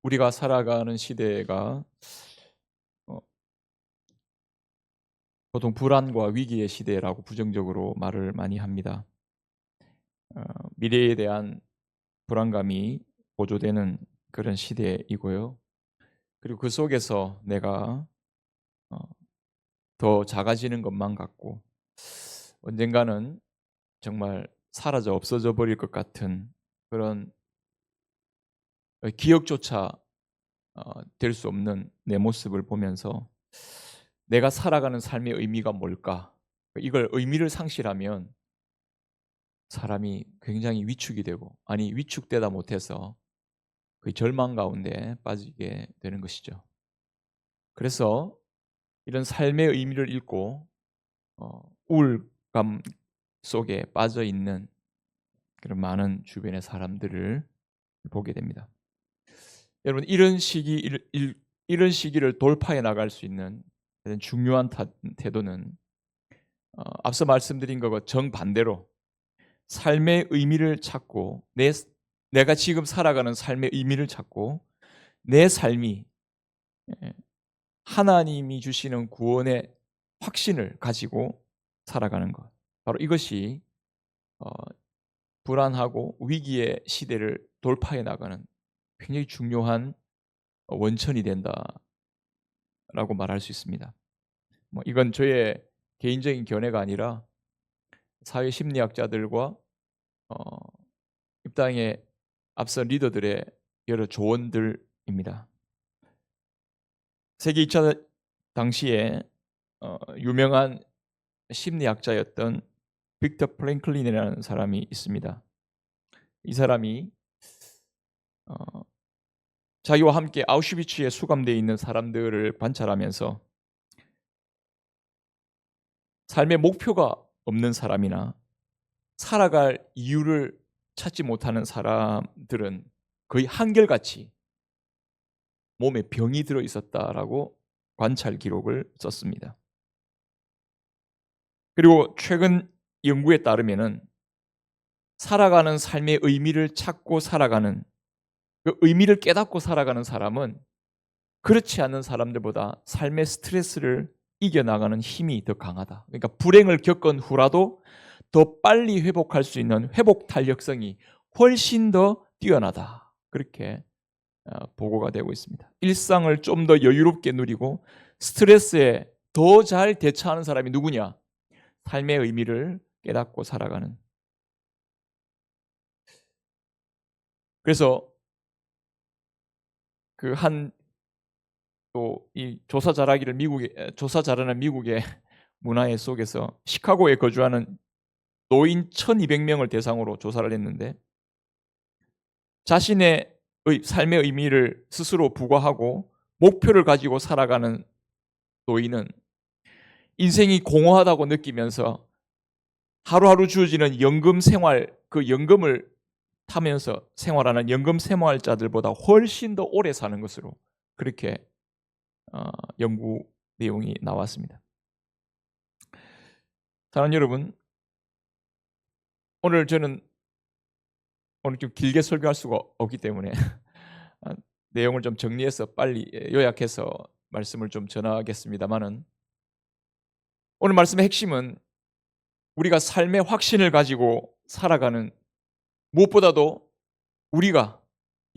우리가 살아가는 시대가 어 보통 불안과 위기의 시대라고 부정적으로 말을 많이 합니다. 어 미래에 대한 불안감이 고조되는 그런 시대이고요. 그리고 그 속에서 내가 어 더 작아지는 것만 같고 언젠가는 정말 사라져 없어져 버릴 것 같은 그런 기억조차 될 수 없는 내 모습을 보면서 '내가 살아가는 삶의 의미가 뭘까?' 이걸 의미를 상실하면 사람이 굉장히 위축이 되고, 아니 위축되다 못해서 거의 절망 가운데 빠지게 되는 것이죠. 그래서 이런 삶의 의미를 잃고 우울감 속에 빠져 있는 그런 많은 주변의 사람들을 보게 됩니다. 여러분, 이런 시기를 돌파해 나갈 수 있는 가장 중요한 태도는 앞서 말씀드린 것과 정반대로 삶의 의미를 찾고 내가 지금 살아가는 삶의 의미를 찾고 내 삶이 예, 하나님이 주시는 구원의 확신을 가지고 살아가는 것. 바로 이것이 어, 불안하고 위기의 시대를 돌파해 나가는 굉장히 중요한 원천이 된다라고 말할 수 있습니다. 이건 저의 개인적인 견해가 아니라 사회 심리학자들과 어, 입당의 앞선 리더들의 여러 조언들입니다. 세계 2차 당시에 유명한 심리학자였던 빅터 프랭클린이라는 사람이 있습니다. 이 사람이 어, 자기와 함께 아우슈비츠에 수감되어 있는 사람들을 관찰하면서 삶의 목표가 없는 사람이나 살아갈 이유를 찾지 못하는 사람들은 거의 한결같이 몸에 병이 들어 있었다라고 관찰 기록을 썼습니다. 그리고 최근 연구에 따르면은 살아가는 삶의 의미를 찾고 살아가는, 그 의미를 깨닫고 살아가는 사람은 그렇지 않은 사람들보다 삶의 스트레스를 이겨나가는 힘이 더 강하다. 그러니까 불행을 겪은 후라도 더 빨리 회복할 수 있는 회복 탄력성이 훨씬 더 뛰어나다. 그렇게 보고가 되고 있습니다. 일상을 좀 더 여유롭게 누리고 스트레스에 더 잘 대처하는 사람이 누구냐? 삶의 의미를 깨닫고 살아가는. 그래서 그 한 또 이 조사 잘하는 미국의 문화의 속에서 시카고에 거주하는 노인 1,200명을 대상으로 조사를 했는데 자신의 삶의 의미를 스스로 부과하고 목표를 가지고 살아가는 노인은 인생이 공허하다고 느끼면서 하루하루 주어지는 연금 생활, 그 연금을 타면서 생활하는 연금 생활자들보다 훨씬 더 오래 사는 것으로 그렇게 연구 내용이 나왔습니다. 사랑하는 여러분, 저는 오늘 좀 길게 설교할 수가 없기 때문에 내용을 좀 정리해서 빨리 요약해서 말씀을 좀 전하겠습니다만은, 오늘 말씀의 핵심은 우리가 삶의 확신을 가지고 살아가는, 무엇보다도 우리가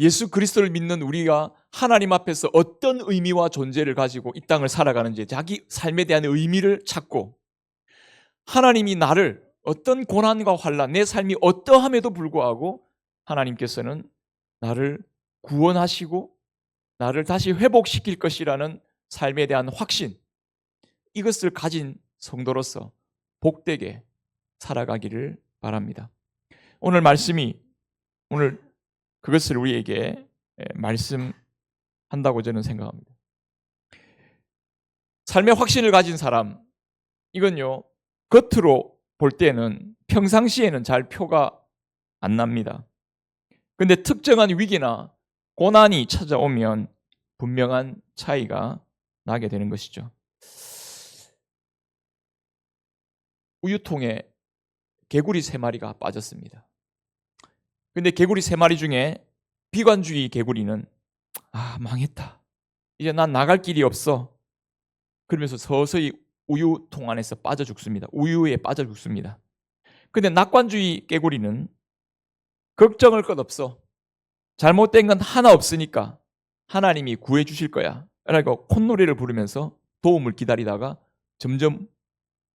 예수 그리스도를 믿는 우리가 하나님 앞에서 어떤 의미와 존재를 가지고 이 땅을 살아가는지, 자기 삶에 대한 의미를 찾고 하나님이 나를 어떤 고난과 환난, 내 삶이 어떠함에도 불구하고 하나님께서는 나를 구원하시고 나를 다시 회복시킬 것이라는 삶에 대한 확신, 이것을 가진 성도로서 복되게 살아가기를 바랍니다. 오늘 말씀이 오늘 그것을 우리에게 말씀한다고 저는 생각합니다. 삶의 확신을 가진 사람, 이건요 겉으로 볼 때는 평상시에는 잘 표가 안 납니다. 근데 특정한 위기나 고난이 찾아오면 분명한 차이가 나게 되는 것이죠. 우유통에 개구리 3마리가 빠졌습니다. 근데 개구리 3마리 중에 비관주의 개구리는 망했다. 이제 난 나갈 길이 없어. 그러면서 서서히 우유통 안에서 빠져 죽습니다. 우유에 빠져 죽습니다. 근데 낙관주의 깨구리는 걱정할 것 없어. 잘못된 건 하나 없으니까 하나님이 구해 주실 거야. 라고 콧노래를 부르면서 도움을 기다리다가 점점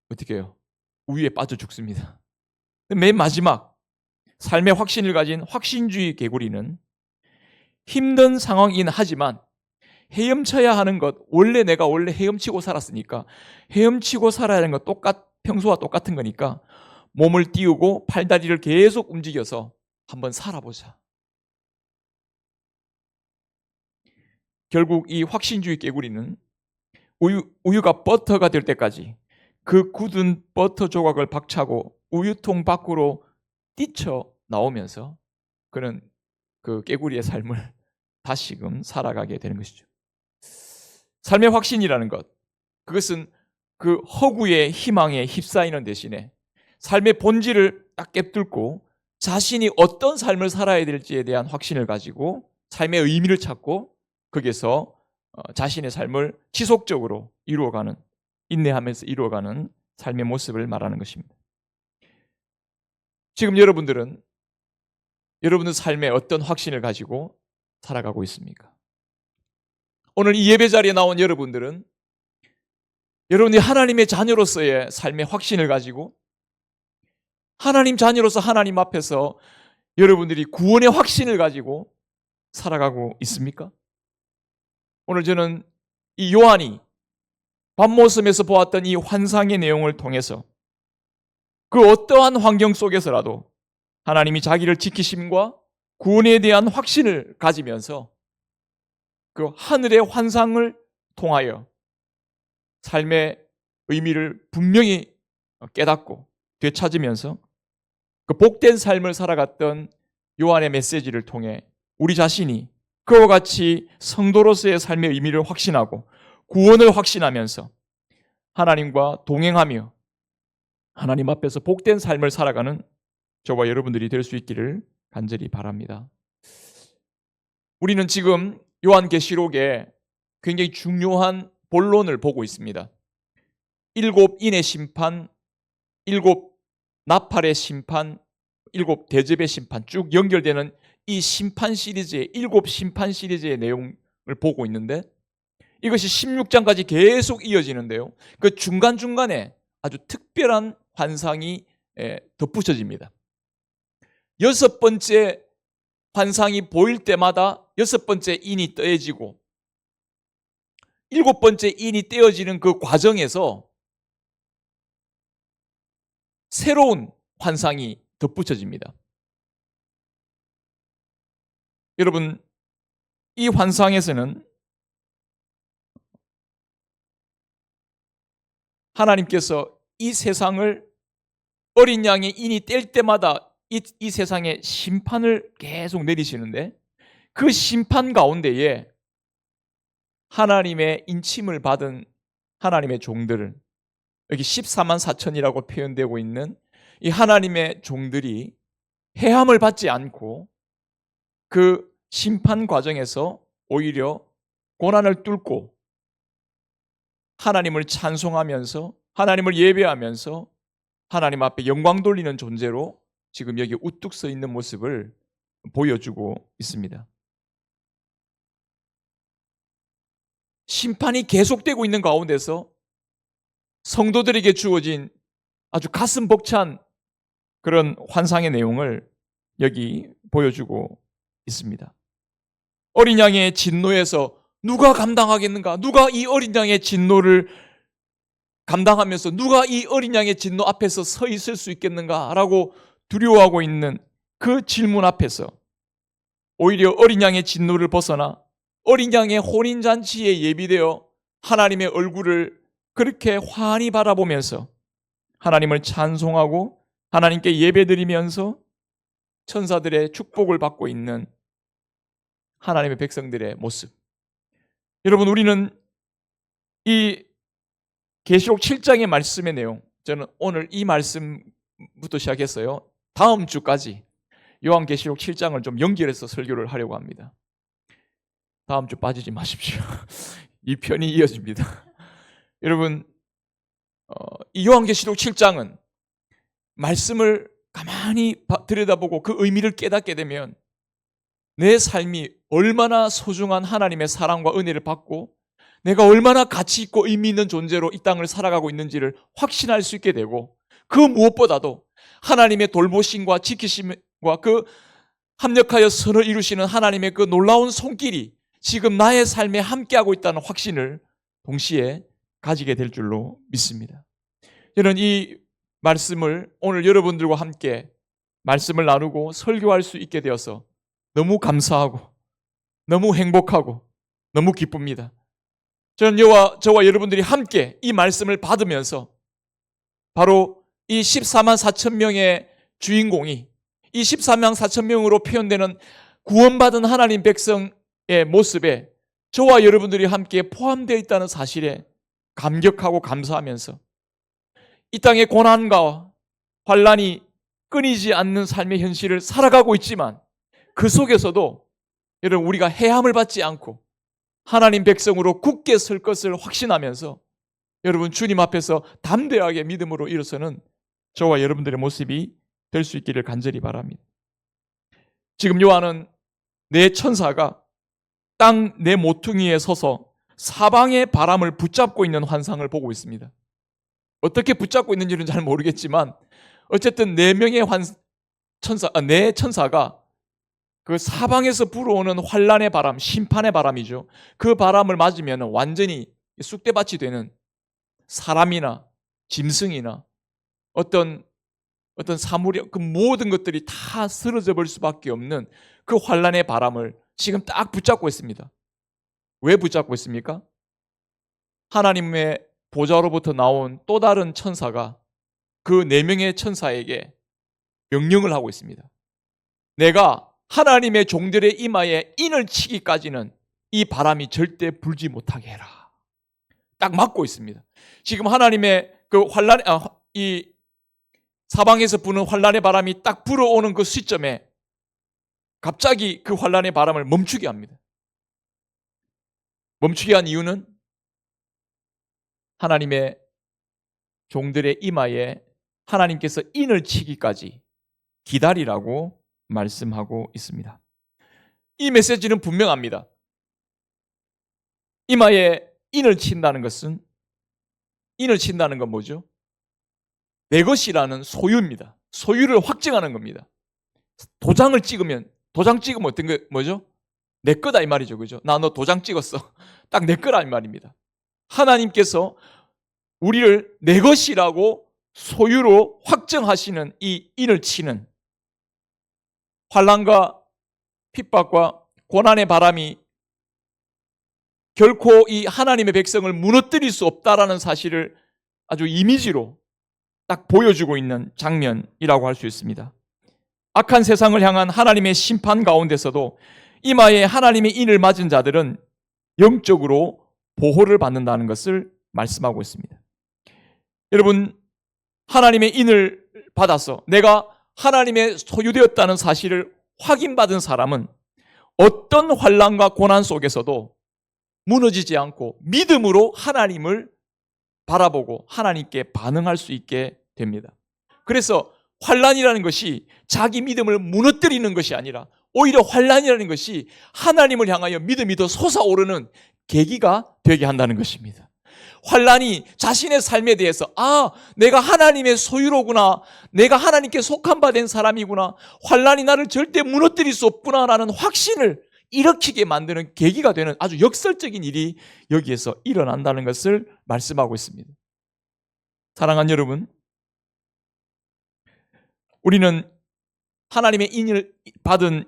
어떻게 해요? 우유에 빠져 죽습니다. 맨 마지막 삶의 확신을 가진 확신주의 개구리는 힘든 상황이긴 하지만 헤엄쳐야 하는 것, 내가 원래 헤엄치고 살았으니까 헤엄치고 살아야 하는 것 평소와 똑같은 거니까 몸을 띄우고 팔다리를 계속 움직여서 한번 살아보자. 결국 이 확신주의 깨구리는 우유가 버터가 될 때까지 그 굳은 버터 조각을 박차고 우유통 밖으로 뛰쳐 나오면서 그는 그 깨구리의 삶을 다시금 살아가게 되는 것이죠. 삶의 확신이라는 것, 그것은 그 허구의 희망에 휩싸이는 대신에 삶의 본질을 딱 깨뚫고 자신이 어떤 삶을 살아야 될지에 대한 확신을 가지고 삶의 의미를 찾고 거기에서 자신의 삶을 지속적으로 이루어가는, 인내하면서 이루어가는 삶의 모습을 말하는 것입니다. 지금 여러분들 삶에 어떤 확신을 가지고 살아가고 있습니까? 오늘 이 예배 자리에 나온 여러분들이 하나님의 자녀로서의 삶의 확신을 가지고 하나님 자녀로서 하나님 앞에서 여러분들이 구원의 확신을 가지고 살아가고 있습니까? 오늘 저는 이 요한이 밤모섬에서 보았던 이 환상의 내용을 통해서 그 어떠한 환경 속에서라도 하나님이 자기를 지키심과 구원에 대한 확신을 가지면서 그 하늘의 환상을 통하여 삶의 의미를 분명히 깨닫고 되찾으면서 그 복된 삶을 살아갔던 요한의 메시지를 통해 우리 자신이 그와 같이 성도로서의 삶의 의미를 확신하고 구원을 확신하면서 하나님과 동행하며 하나님 앞에서 복된 삶을 살아가는 저와 여러분들이 될 수 있기를 간절히 바랍니다. 우리는 지금 요한계시록에 굉장히 중요한 본론을 보고 있습니다. 7인의 심판, 7 나팔의 심판, 7 대접의 심판 쭉 연결되는 이 심판 시리즈의 7 심판 시리즈의 내용을 보고 있는데 이것이 16장까지 계속 이어지는데요. 그 중간중간에 아주 특별한 환상이 덧붙여집니다. 6번째 환상이 보일 때마다 6번째 인이 떼어지고 7번째 인이 떼어지는 그 과정에서 새로운 환상이 덧붙여집니다. 여러분, 이 환상에서는 하나님께서 이 세상을 어린 양의 인이 뗄 때마다 이 세상에 심판을 계속 내리시는데 그 심판 가운데에 하나님의 인침을 받은 하나님의 종들을 여기 14만 4천이라고 표현되고 있는 이 하나님의 종들이 해함을 받지 않고 그 심판 과정에서 오히려 고난을 뚫고 하나님을 찬송하면서 하나님을 예배하면서 하나님 앞에 영광 돌리는 존재로 지금 여기 우뚝 서 있는 모습을 보여주고 있습니다. 심판이 계속되고 있는 가운데서 성도들에게 주어진 아주 가슴 벅찬 그런 환상의 내용을 여기 보여주고 있습니다. 어린 양의 진노에서 누가 감당하겠는가? 누가 이 어린 양의 진노를 감당하면서 누가 이 어린 양의 진노 앞에서 서 있을 수 있겠는가? 라고 두려워하고 있는 그 질문 앞에서 오히려 어린 양의 진노를 벗어나 어린 양의 혼인잔치에 예비되어 하나님의 얼굴을 그렇게 환히 바라보면서 하나님을 찬송하고 하나님께 예배드리면서 천사들의 축복을 받고 있는 하나님의 백성들의 모습. 여러분, 우리는 이 계시록 7장의 말씀의 내용, 저는 오늘 이 말씀부터 시작했어요. 다음 주까지 요한계시록 7장을 좀 연결해서 설교를 하려고 합니다. 다음 주 빠지지 마십시오. 이 편이 이어집니다. 여러분, 이 요한계시록 7장은 말씀을 가만히 들여다보고 그 의미를 깨닫게 되면 내 삶이 얼마나 소중한 하나님의 사랑과 은혜를 받고 내가 얼마나 가치 있고 의미 있는 존재로 이 땅을 살아가고 있는지를 확신할 수 있게 되고, 그 무엇보다도 하나님의 돌보심과 지키심과 그 합력하여 선을 이루시는 하나님의 그 놀라운 손길이 지금 나의 삶에 함께하고 있다는 확신을 동시에 가지게 될 줄로 믿습니다. 저는 이 말씀을 오늘 여러분들과 함께 말씀을 나누고 설교할 수 있게 되어서 너무 감사하고 너무 행복하고 너무 기쁩니다. 저는 저와 여러분들이 함께 이 말씀을 받으면서 바로 이 14만 4천 명의 주인공이 이 14만 4천 명으로 표현되는 구원받은 하나님 백성의 모습에 저와 여러분들이 함께 포함되어 있다는 사실에 감격하고 감사하면서 이 땅의 고난과 환난이 끊이지 않는 삶의 현실을 살아가고 있지만 그 속에서도 여러분 우리가 해함을 받지 않고 하나님 백성으로 굳게 설 것을 확신하면서 여러분 주님 앞에서 담대하게 믿음으로 일어서는 저와 여러분들의 모습이 될 수 있기를 간절히 바랍니다. 지금 요한은 내 천사가 땅 내 모퉁이에 서서 사방의 바람을 붙잡고 있는 환상을 보고 있습니다. 어떻게 붙잡고 있는지는 잘 모르겠지만 어쨌든 네 명의 네 천사가 그 사방에서 불어오는 환란의 바람, 심판의 바람이죠. 그 바람을 맞으면 완전히 쑥대밭이 되는 사람이나 짐승이나 어떤 사물이 그 모든 것들이 다 쓰러져 볼 수밖에 없는 그 환란의 바람을 지금 딱 붙잡고 있습니다. 왜 붙잡고 있습니까? 하나님의 보좌로부터 나온 또 다른 천사가 그 네 명의 천사에게 명령을 하고 있습니다. 내가 하나님의 종들의 이마에 인을 치기까지는 이 바람이 절대 불지 못하게 해라. 딱 막고 있습니다. 지금 하나님의 그 이 사방에서 부는 환란의 바람이 딱 불어오는 그 시점에 갑자기 그 환란의 바람을 멈추게 합니다. 멈추게 한 이유는 하나님의 종들의 이마에 하나님께서 인을 치기까지 기다리라고 말씀하고 있습니다. 이 메시지는 분명합니다. 이마에 인을 친다는 건 뭐죠? 내 것이라는 소유입니다. 소유를 확증하는 겁니다. 도장 찍으면 어떤 거 뭐죠? 내 거다 이 말이죠. 그죠? 나 너 도장 찍었어. 딱 내 거라 이 말입니다. 하나님께서 우리를 내 것이라고 소유로 확정하시는 이 인을 치는 환난과 핍박과 고난의 바람이 결코 이 하나님의 백성을 무너뜨릴 수 없다라는 사실을 아주 이미지로 딱 보여주고 있는 장면이라고 할 수 있습니다. 악한 세상을 향한 하나님의 심판 가운데서도 이마에 하나님의 인을 맞은 자들은 영적으로 보호를 받는다는 것을 말씀하고 있습니다. 여러분, 하나님의 인을 받아서 내가 하나님의 소유되었다는 사실을 확인받은 사람은 어떤 환난과 고난 속에서도 무너지지 않고 믿음으로 하나님을 바라보고 하나님께 반응할 수 있게 됩니다. 그래서 환난이라는 것이 자기 믿음을 무너뜨리는 것이 아니라 오히려 환난이라는 것이 하나님을 향하여 믿음이 더 솟아오르는 계기가 되게 한다는 것입니다. 환난이 자신의 삶에 대해서 내가 하나님의 소유로구나, 내가 하나님께 속한 바 된 사람이구나, 환난이 나를 절대 무너뜨릴 수 없구나라는 확신을 일으키게 만드는 계기가 되는 아주 역설적인 일이 여기에서 일어난다는 것을 말씀하고 있습니다. 사랑하는 여러분, 우리는 하나님의 인을 받은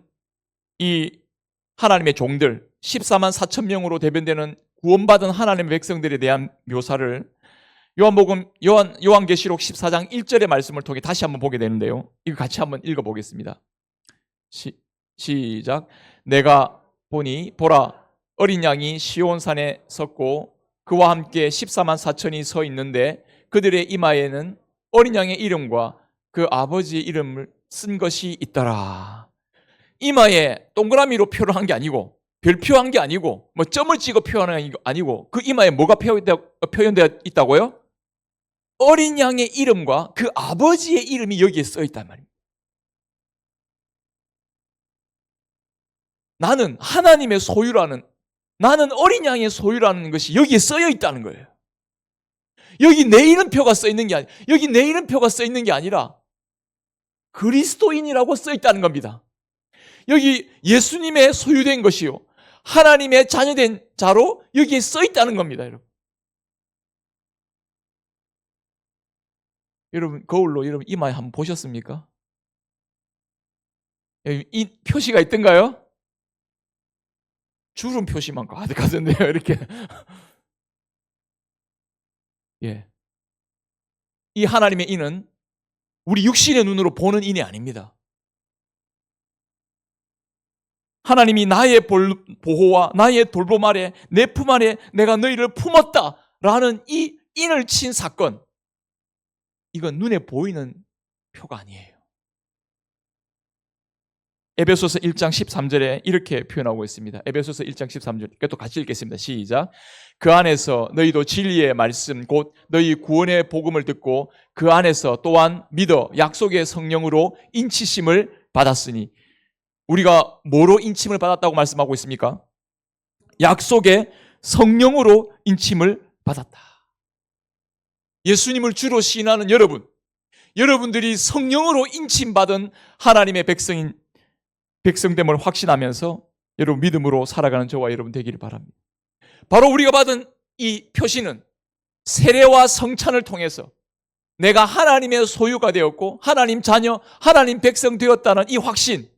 이 하나님의 종들 14만 4천 명으로 대변되는 구원받은 하나님의 백성들에 대한 묘사를 요한계시록 14장 1절의 말씀을 통해 다시 한번 보게 되는데요. 이거 같이 한번 읽어보겠습니다. 시작. 내가 보니 보라 어린 양이 시온산에 섰고 그와 함께 14만 4천이 서 있는데 그들의 이마에는 어린 양의 이름과 그 아버지의 이름을 쓴 것이 있더라. 이마에 동그라미로 표를 한 게 아니고 별표한 게 아니고 뭐 점을 찍어 표현한 게 아니고 그 이마에 뭐가 표현되어 있다고요? 어린 양의 이름과 그 아버지의 이름이 여기에 써 있단 말입니다. 나는 하나님의 소유라는, 나는 어린 양의 소유라는 것이 여기에 쓰여 있다는 거예요. 여기 내 이름표가 써 있는 게 여기 내 이름표가 써 있는 게 아니라 그리스도인이라고 써 있다는 겁니다. 여기 예수님의 소유된 것이요, 하나님의 자녀된 자로 여기에 써 있다는 겁니다, 여러분. 여러분, 거울로 여러분 이마에 한번 보셨습니까? 이 표시가 있던가요? 주름 표시만 가득하던데요, 이렇게. 예. 이 하나님의 인은 우리 육신의 눈으로 보는 인이 아닙니다. 하나님이 나의 보호와 나의 돌봄 아래, 내 품 아래 내가 너희를 품었다라는 이 인을 친 사건, 이건 눈에 보이는 표가 아니에요. 에베소서 1장 13절에 이렇게 표현하고 있습니다. 에베소서 1장 13절, 이것도 같이 읽겠습니다. 시작. 그 안에서 너희도 진리의 말씀 곧 너희 구원의 복음을 듣고 그 안에서 또한 믿어 약속의 성령으로 인치심을 받았으니. 우리가 뭐로 인침을 받았다고 말씀하고 있습니까? 약속의 성령으로 인침을 받았다. 예수님을 주로 시인하는 여러분들이 성령으로 인침받은 하나님의 백성됨을 확신하면서 여러분 믿음으로 살아가는 저와 여러분 되기를 바랍니다. 바로 우리가 받은 이 표시는 세례와 성찬을 통해서 내가 하나님의 소유가 되었고 하나님 자녀, 하나님 백성 되었다는 이 확신,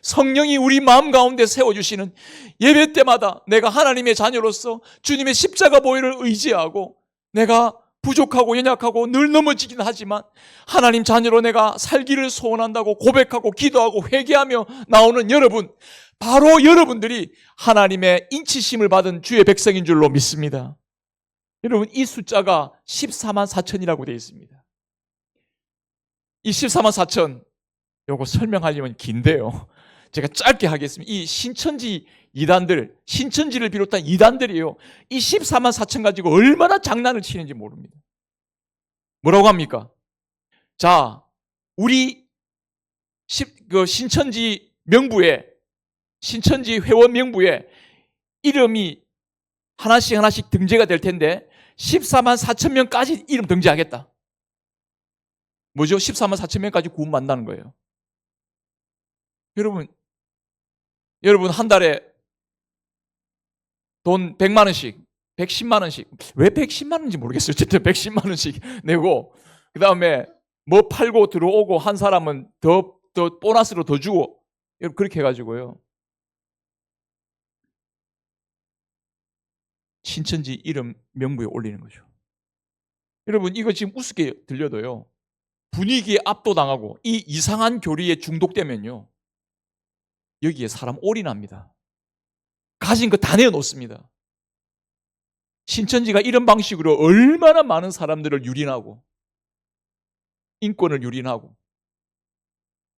성령이 우리 마음 가운데 세워주시는 예배 때마다 내가 하나님의 자녀로서 주님의 십자가 보혈을 의지하고 내가 부족하고 연약하고 늘 넘어지긴 하지만 하나님 자녀로 내가 살기를 소원한다고 고백하고 기도하고 회개하며 나오는 여러분, 바로 여러분들이 하나님의 인치심을 받은 주의 백성인 줄로 믿습니다. 여러분, 이 숫자가 14만 4천이라고 되어 있습니다. 이 14만 4천, 요거 설명하려면 긴데요, 제가 짧게 하겠습니다. 이 신천지 이단들, 신천지를 비롯한 이단들이요, 이 14만 4천 가지고 얼마나 장난을 치는지 모릅니다. 뭐라고 합니까? 자, 우리 신천지 명부에, 신천지 회원 명부에 이름이 하나씩 등재가 될 텐데 14만 4천 명까지 이름 등재하겠다. 뭐죠? 14만 4천 명까지 구원받는다는 거예요. 여러분 한 달에 돈 100만 원씩, 110만 원씩, 왜 110만 원인지 모르겠어요. 어쨌든 110만 원씩 내고, 그 다음에 뭐 팔고 들어오고 한 사람은 더 보너스로 더 주고, 그렇게 해가지고요, 신천지 이름 명부에 올리는 거죠. 여러분, 이거 지금 우습게 들려도요, 분위기에 압도당하고 이 이상한 교리에 중독되면요, 여기에 사람 올인합니다. 가진 거 다 내어놓습니다. 신천지가 이런 방식으로 얼마나 많은 사람들을 유린하고 인권을 유린하고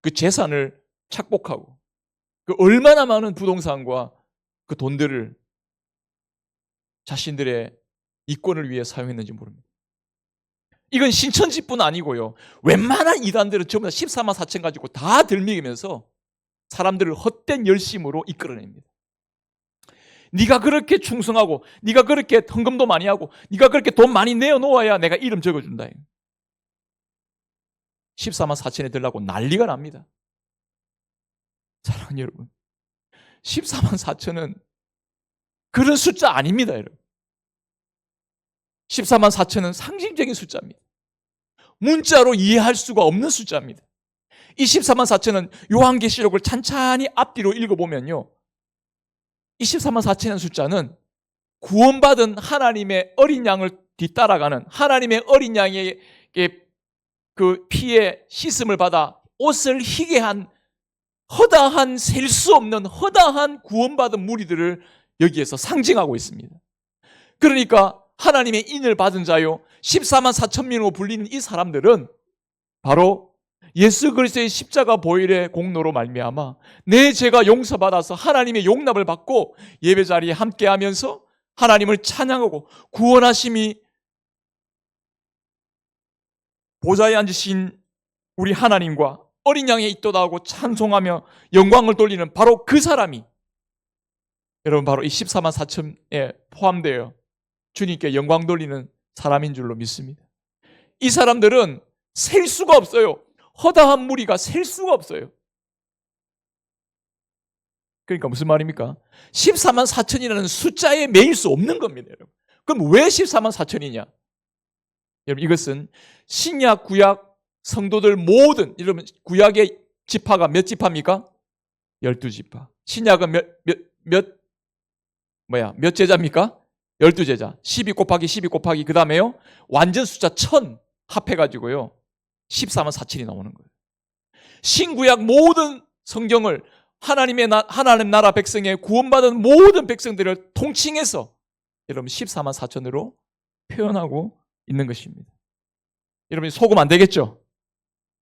그 재산을 착복하고 그 얼마나 많은 부동산과 그 돈들을 자신들의 이권을 위해 사용했는지 모릅니다. 이건 신천지뿐 아니고요, 웬만한 이단들은 전부 다 14만 4천 가지고 다 들먹이면서 사람들을 헛된 열심으로 이끌어냅니다. 네가 그렇게 충성하고 네가 그렇게 헌금도 많이 하고 네가 그렇게 돈 많이 내어놓아야 내가 이름 적어준다. 14만 4천에 들라고 난리가 납니다. 사랑하는 여러분, 14만 4천은 그런 숫자 아닙니다. 여러분, 14만 4천은 상징적인 숫자입니다. 문자로 이해할 수가 없는 숫자입니다. 이 14만 4천은 요한계시록을 찬찬히 앞뒤로 읽어보면요, 이 14만 4천의 숫자는 구원받은 하나님의 어린 양을 뒤따라가는, 하나님의 어린 양의 그 피에 씻음을 받아 옷을 희게 한 허다한, 셀 수 없는 허다한 구원받은 무리들을 여기에서 상징하고 있습니다. 그러니까 하나님의 인을 받은 자요, 14만 4천 명으로 불리는 이 사람들은 바로 예수 그리스도의 십자가 보혈의 공로로 말미암아 내 죄가 용서받아서 하나님의 용납을 받고 예배 자리에 함께하면서 하나님을 찬양하고 구원하심이 보좌에 앉으신 우리 하나님과 어린 양의 입도다 하고 찬송하며 영광을 돌리는 바로 그 사람이 여러분 바로 이 14만 4천에 포함되어 주님께 영광 돌리는 사람인 줄로 믿습니다. 이 사람들은 셀 수가 없어요. 허다한 무리가 셀 수가 없어요. 그러니까 무슨 말입니까? 14만 4천이라는 숫자에 매일 수 없는 겁니다, 여러분. 그럼 왜 14만 4천이냐? 여러분 이것은 신약 구약 성도들 모든 여러분 구약의 지파가 몇 지파입니까? 12지파. 신약은 몇 제자입니까? 12제자. 12 곱하기 12 곱하기 그 다음에요. 완전 숫자 1000 합해가지고요. 14만 4천이 나오는 거예요. 신구약 모든 성경을 하나님 나라 백성의 구원받은 모든 백성들을 통칭해서 여러분 14만 4천으로 표현하고 있는 것입니다. 여러분 속으면 안 되겠죠?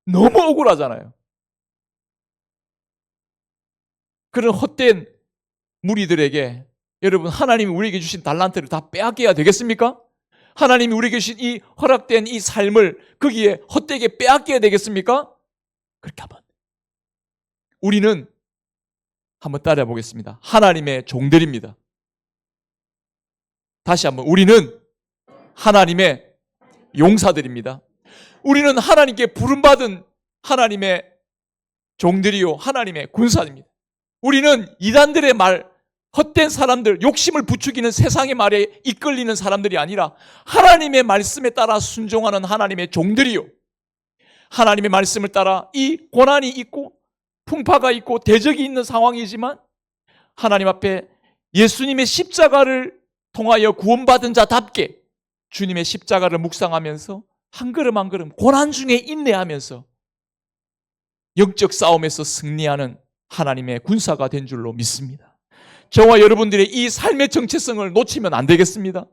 너무 억울하잖아요. 그런 헛된 무리들에게 여러분 하나님이 우리에게 주신 달란트를 다 빼앗겨야 되겠습니까? 하나님이 우리에게 주신 이 허락된 이 삶을 거기에 헛되게 빼앗겨야 되겠습니까? 그렇게 하면 우리는 한번 따라해 보겠습니다. 하나님의 종들입니다. 다시 한번 우리는 하나님의 용사들입니다. 우리는 하나님께 부름받은 하나님의 종들이요 하나님의 군사입니다. 우리는 이단들의 말, 헛된 사람들, 욕심을 부추기는 세상의 말에 이끌리는 사람들이 아니라 하나님의 말씀에 따라 순종하는 하나님의 종들이요. 하나님의 말씀을 따라 이 고난이 있고 풍파가 있고 대적이 있는 상황이지만 하나님 앞에 예수님의 십자가를 통하여 구원받은 자답게 주님의 십자가를 묵상하면서 한 걸음 한 걸음 고난 중에 인내하면서 영적 싸움에서 승리하는 하나님의 군사가 된 줄로 믿습니다. 저와 여러분들의 이 삶의 정체성을 놓치면 안 되겠습니다.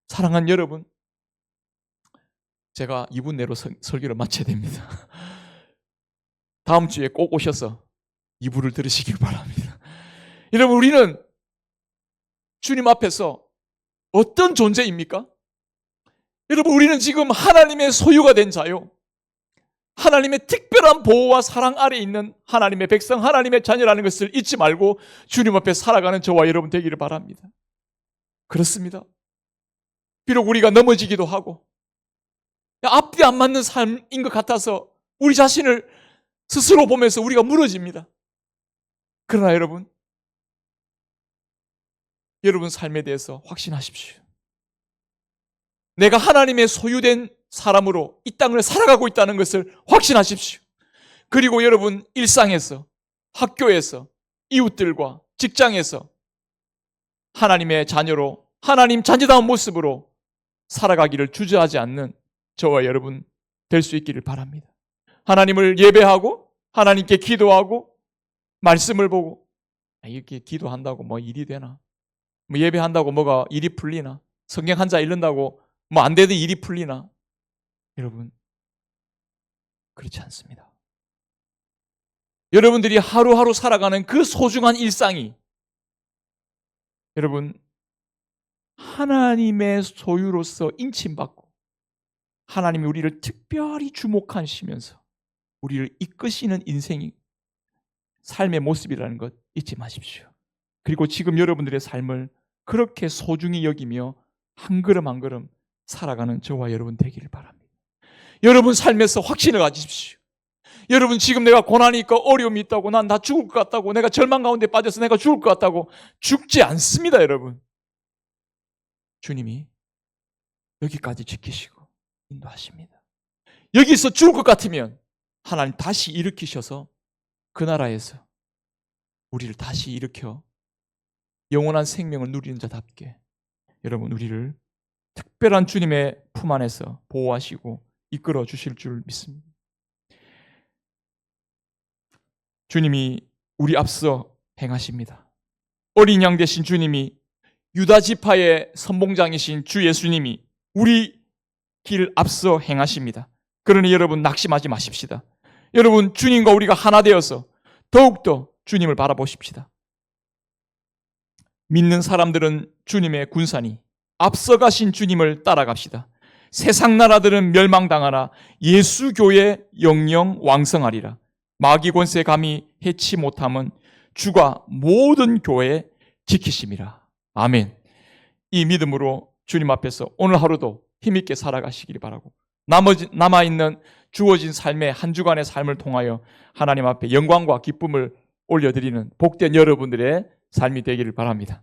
사랑하는 여러분, 제가 2분 내로 설교를 마쳐야 됩니다. 다음 주에 꼭 오셔서 2부를 들으시길 바랍니다. 여러분 우리는 주님 앞에서 어떤 존재입니까? 여러분 우리는 지금 하나님의 소유가 된 자요. 하나님의 특별한 보호와 사랑 아래 있는 하나님의 백성, 하나님의 자녀라는 것을 잊지 말고 주님 앞에 살아가는 저와 여러분 되기를 바랍니다. 그렇습니다. 비록 우리가 넘어지기도 하고 앞뒤 안 맞는 삶인 것 같아서 우리 자신을 스스로 보면서 우리가 무너집니다. 그러나 여러분 삶에 대해서 확신하십시오. 내가 하나님의 소유된 사람으로 이 땅을 살아가고 있다는 것을 확신하십시오. 그리고 여러분 일상에서, 학교에서, 이웃들과 직장에서 하나님의 자녀로 하나님 자녀다운 모습으로 살아가기를 주저하지 않는 저와 여러분 될 수 있기를 바랍니다. 하나님을 예배하고 하나님께 기도하고 말씀을 보고 이렇게 기도한다고 뭐 일이 되나? 뭐 예배한다고 뭐가 일이 풀리나? 성경 한 자 읽는다고 뭐 안 되던 일이 풀리나? 여러분 그렇지 않습니다. 여러분들이 하루하루 살아가는 그 소중한 일상이 여러분 하나님의 소유로서 인침받고 하나님이 우리를 특별히 주목하시면서 우리를 이끄시는 인생이 삶의 모습이라는 것 잊지 마십시오. 그리고 지금 여러분들의 삶을 그렇게 소중히 여기며 한 걸음 한 걸음 살아가는 저와 여러분 되기를 바랍니다. 여러분 삶에서 확신을 가지십시오. 여러분 지금 내가 고난이 있고 어려움이 있다고 난 다 죽을 것 같다고 내가 절망 가운데 빠져서 내가 죽을 것 같다고 죽지 않습니다. 여러분 주님이 여기까지 지키시고 인도하십니다. 여기서 죽을 것 같으면 하나님 다시 일으키셔서 그 나라에서 우리를 다시 일으켜 영원한 생명을 누리는 자답게 여러분 우리를 특별한 주님의 품 안에서 보호하시고 이끌어 주실 줄 믿습니다. 주님이 우리 앞서 행하십니다. 어린 양 되신 주님이 유다 지파의 선봉장이신 주 예수님이 우리 길 앞서 행하십니다. 그러니 여러분 낙심하지 마십시다. 여러분, 주님과 우리가 하나 되어서 더욱더 주님을 바라보십시다. 믿는 사람들은 주님의 군사니 앞서가신 주님을 따라갑시다. 세상 나라들은 멸망당하나 예수 교회 영영 왕성하리라. 마귀 권세 감히 해치 못함은 주가 모든 교회 지키심이라. 아멘. 이 믿음으로 주님 앞에서 오늘 하루도 힘있게 살아가시기를 바라고, 남아있는 주어진 삶의 한 주간의 삶을 통하여 하나님 앞에 영광과 기쁨을 올려드리는 복된 여러분들의 삶이 되기를 바랍니다.